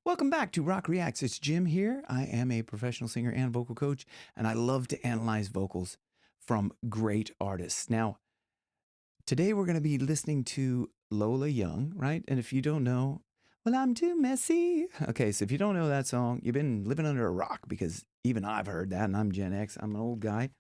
Welcome back to Rock Reacts. It's Jim here. I am a professional singer and vocal coach, and I love to analyze vocals from great artists. Now, today we're going to be listening to Lola Young, right? And if you don't know, well, I'm too messy. Okay, so if you don't know that song, you've been living under a rock because even I've heard that, and I'm Gen X. I'm an old guy.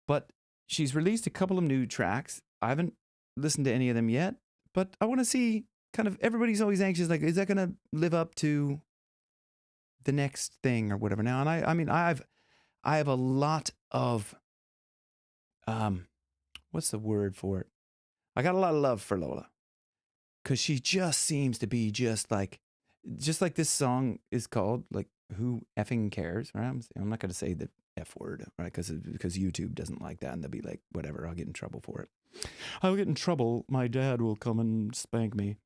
But she's released a couple of new tracks. I haven't listened to any of them yet, but I want to see kind of, everybody's always anxious, like, is that going to live up to the next thing or whatever now? And I mean, I have a lot of, what's the word for it? I got a lot of love for Lola because she just seems to be just like this song is called, like, who effing cares, right? I'm not going to say the F word, right? Because YouTube doesn't like that, and they'll be like, whatever, I'll get in trouble for it. I'll get in trouble. My dad will come and spank me.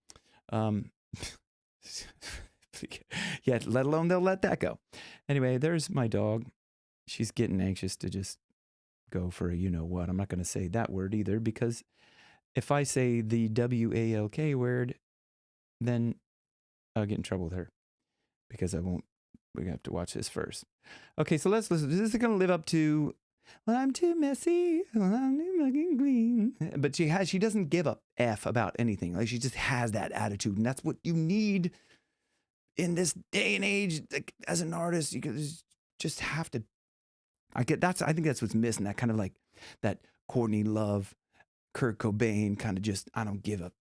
Yeah, let alone they'll let that go. Anyway, there's my dog. She's getting anxious to just go for a you-know-what. I'm not going to say that word either, because if I say the W-A-L-K word, then I'll get in trouble with her because I won't. We're going to have to watch this first. Okay, so let's listen. This is going to live up to, well, I'm too messy, well, I'm too fucking clean. But she doesn't give a F about anything. Like, she just has that attitude, and that's what you need in this day and age. Like, as an artist, you just have to. I think that's what's missing. That kind of like that Courtney Love, Kurt Cobain kind of just, I don't give a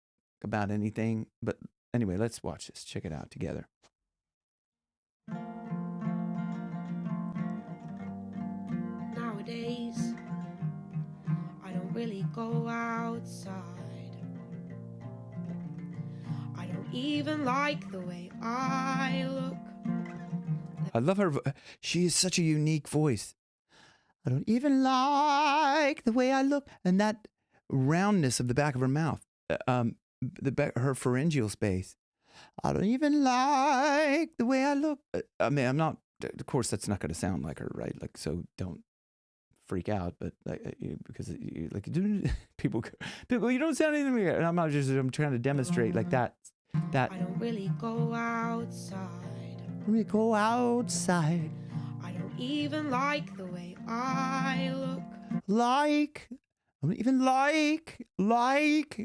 about anything. But anyway, let's watch this. Check it out together. Nowadays, I don't really go outside. I don't even like the way I look. I love her. She is such a unique voice. I don't even like the way I look. And that roundness of the back of her mouth, her pharyngeal space. I don't even like the way I look. I mean, I'm not, of course, that's not going to sound like her, right? Like, so don't freak out, but like, because like people, you don't sound anything weird. And I'm trying to demonstrate like that. I don't really go outside. We go outside. I don't even like the way I look. Like, I don't even like.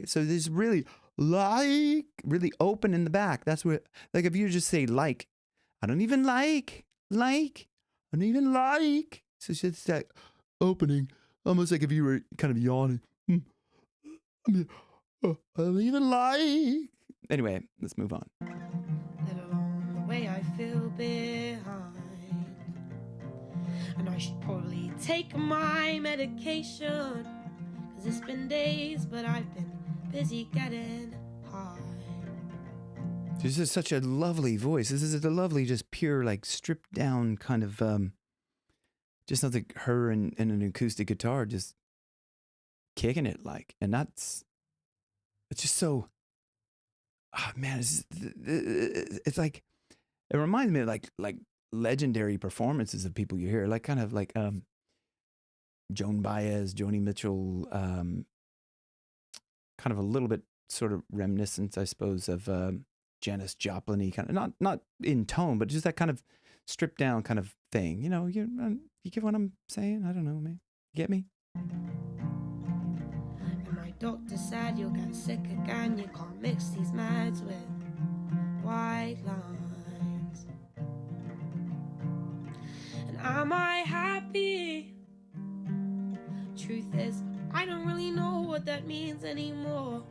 So there's really really open in the back. That's where, like, if you just say like, I don't even like, I don't even like. So it's just that opening, almost like if you were kind of yawning. I mean, I don't even like. Anyway, let's move on. Let alone the way I feel behind. And I should probably take my medication, 'cause it's been days, but I've been busy getting high. This is such a lovely voice. This is a lovely, just pure, like, stripped down kind of, just something, her and an acoustic guitar just kicking it, like, and it's just so, oh, man, it's like, it reminds me of like legendary performances of people you hear, like kind of like Joan Baez, Joni Mitchell, kind of a little bit sort of reminiscence, I suppose, of Janis Joplin-y, kind of, not in tone, but just that kind of stripped down kind of thing. You know, you get what I'm saying? I don't know, man. Get me? And my doctor said you'll get sick again. You can't mix these meds with white lines. And am I happy? Truth is, I don't really know what that means anymore.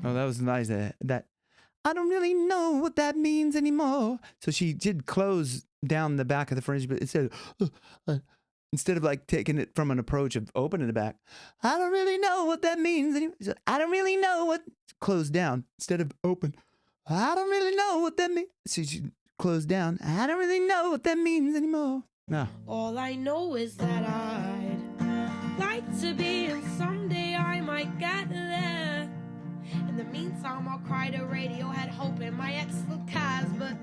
Oh, that was nice. That I don't really know what that means anymore. So she did close down the back of the fringe, but instead of like taking it from an approach of opening the back, I don't really know what that means anymore. I don't really know what, closed down instead of open. I don't really know what that means. So she closed down. I don't really know what that means anymore. No. All I know is that I'd like to be, and someday I might get there. In the meantime, I'll cry to Radiohead, hoping my ex still cares, but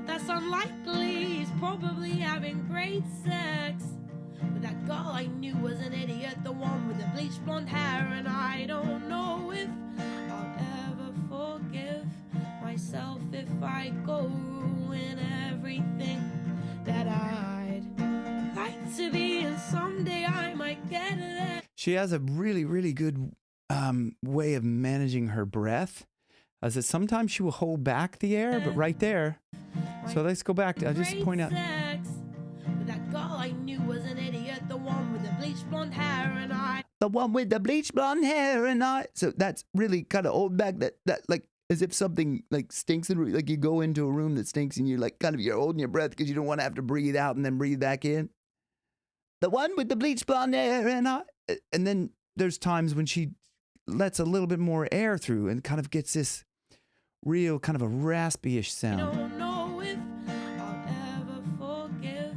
that's unlikely. He's probably having great sex with that girl I knew was an idiot, the one with the bleached blonde hair, and I don't know if I'll ever forgive myself. myself if I go ruin everything that I'd like to be, and someday I might get there. She has a really, really good way of managing her breath. As that sometimes she will hold back the air, but right there. So let's go back. I'll just point out. Sex with that girl I knew was an idiot, the one with the bleached blonde hair and I. The one with the bleached blonde hair and I. So that's really kind of hold back that like as if something like stinks and like you go into a room that stinks and you're like kind of you're holding your breath because you don't want to have to breathe out and then breathe back in. The one with the bleached blonde hair and I. And then there's times when she lets a little bit more air through and kind of gets this real kind of a raspy-ish sound. I don't know if I'll ever forgive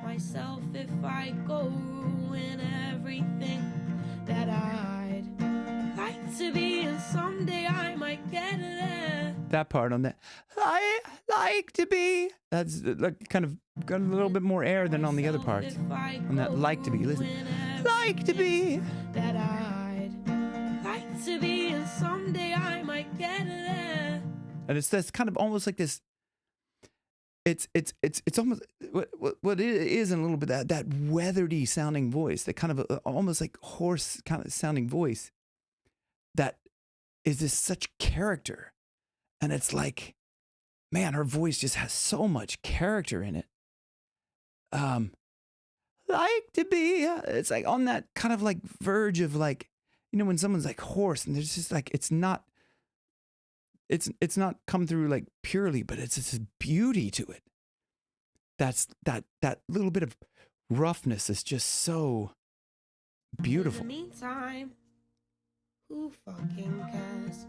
myself if I go ruin everything that I'd like to be, and someday I might get there. That part on that, I like to be. That's like kind of got a little bit more air than on the other parts. On that like to be, listen. Like to be. That I'd like to be, and someday I might get there. And it's this kind of almost like this. It's almost what it is in a little bit that weathery sounding voice, that kind of almost like hoarse kind of sounding voice. That is this such character, and it's like, man, her voice just has so much character in it. Like to be. It's like on that kind of like verge of like, you know, when someone's like hoarse and there's just like it's not come through like purely, but it's just this beauty to it. That's that little bit of roughness is just so beautiful. In the meantime, who fucking cares?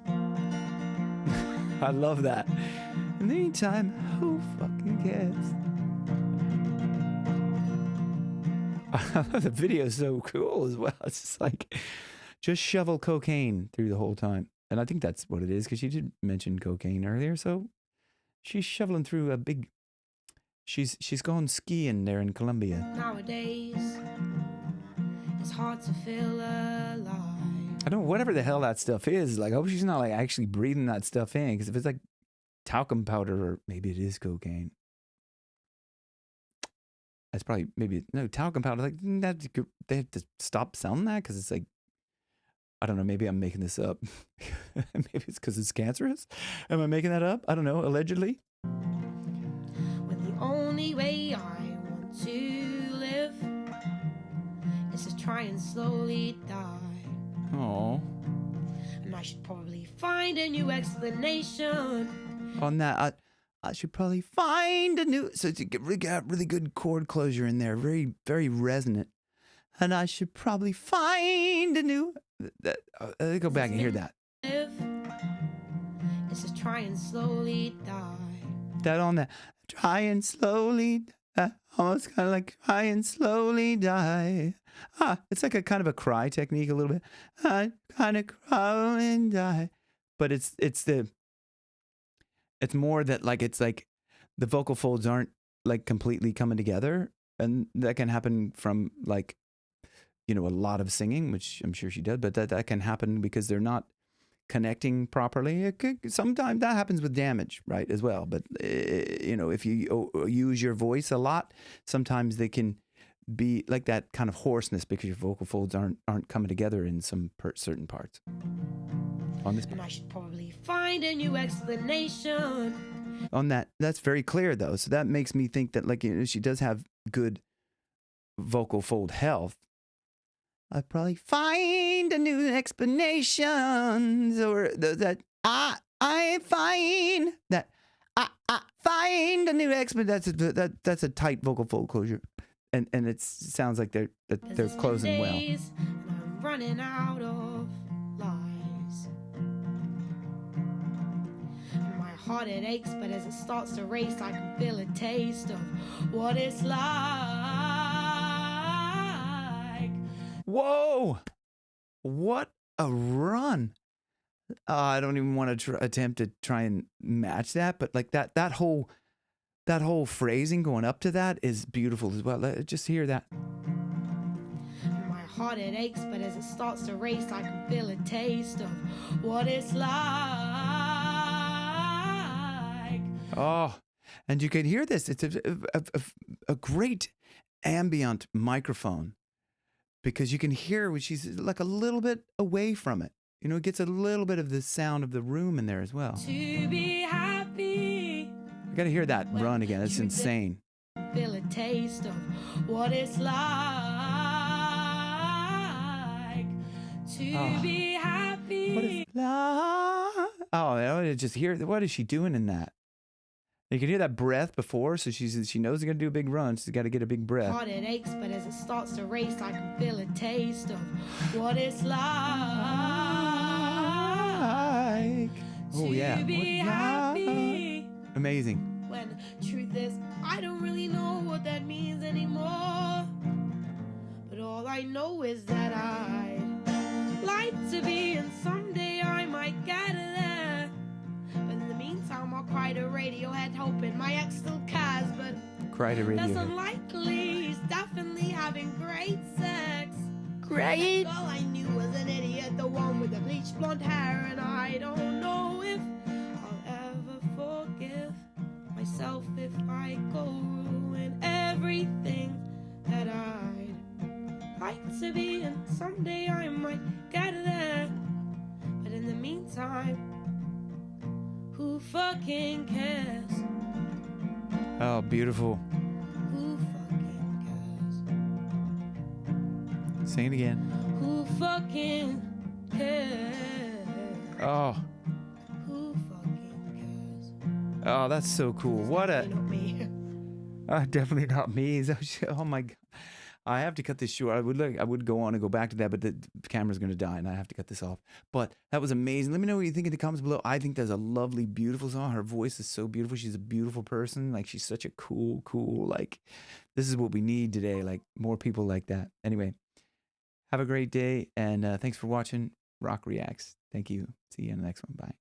I love that. In the meantime, who fucking cares? The video is so cool as well. It's just like, just shovel cocaine through the whole time. And I think that's what it is, because she did mention cocaine earlier. So she's shoveling through a big, she's gone skiing there in Colombia. Nowadays, it's hard to feel alive. I don't know, whatever the hell that stuff is. Like, I hope she's not like actually breathing that stuff in, because if it's like talcum powder, or maybe it is cocaine. That's probably, maybe, no, talcum powder. Like, they have to stop selling that because it's like, I don't know, maybe I'm making this up. Maybe it's because it's cancerous. Am I making that up? I don't know, allegedly. When the only way I want to live is to try and slowly die. Oh. And I should probably find a new explanation. On that, I should probably find a new, so to get really good chord closure in there, very, very resonant. And I should probably find a new, go back and hear that. It's to try and slowly die. That on that, try and slowly, almost kind of like try and slowly die. It's like a kind of a cry technique a little bit. I kind of cry and die. But it's more that like, it's like the vocal folds aren't like completely coming together. And that can happen from like, you know, a lot of singing, which I'm sure she did, but that can happen because they're not connecting properly. Sometimes that happens with damage, right, as well. But, you know, if you use your voice a lot, sometimes they can be like that kind of hoarseness because your vocal folds aren't coming together in some certain parts. On this part. And I should probably find a new explanation. On that, that's very clear though. So that makes me think that, like, you know, she does have good vocal fold health. I'd probably find a new explanation, or that I find that I find a new explanation. That's a tight vocal fold closure, and it sounds like they're closing well. And I'm running out of lies. And my heart it aches, but as it starts to race, I can feel a taste of what it's like. Whoa! What a run! I don't even want to attempt to try and match that, but like that whole phrasing going up to that is beautiful as well. Just hear that. My heart it aches, but as it starts to race, I can feel a taste of what it's like. Oh, and you can hear this. It's a great ambient microphone because you can hear when she's like a little bit away from it. You know, it gets a little bit of the sound of the room in there as well. To be happy. I got to hear that run again. It's insane. Feel a taste of what it's like to be happy. What is just hear what is she doing in that? You can hear that breath before, so she knows they're gonna do a big run. She's got to get a big breath. Heart it aches, but as it starts to race, I can feel a taste of what it's like. Oh yeah, to be happy. Amazing. When truth is, I don't really know what that means anymore. But all I know is that I'd like to be, and someday I might get there. But in the meantime, I'll cry to Radiohead, hoping my ex still cares. But cry to Radiohead. that's unlikely. He's definitely having great sex. Great. All I knew was an idiot, the one with the bleached blonde hair, and I don't know if I'll ever forgive myself if I go ruin everything that I'd like to be, and someday I might get there. But in the meantime, who fucking cares? Oh, beautiful. Who fucking cares? Sing it again. Who fucking cares? Oh. Who fucking cares? Oh, that's so cool. What a... Not me. Definitely not me. Oh my God. I have to cut this short. I would go on and go back to that, but the camera's going to die and I have to cut this off. But that was amazing. Let me know what you think in the comments below. I think that's a lovely, beautiful song. Her voice is so beautiful. She's a beautiful person. Like, she's such a cool, like, this is what we need today. Like, more people like that. Anyway, have a great day. And thanks for watching Rock Reacts. Thank you. See you in the next one. Bye.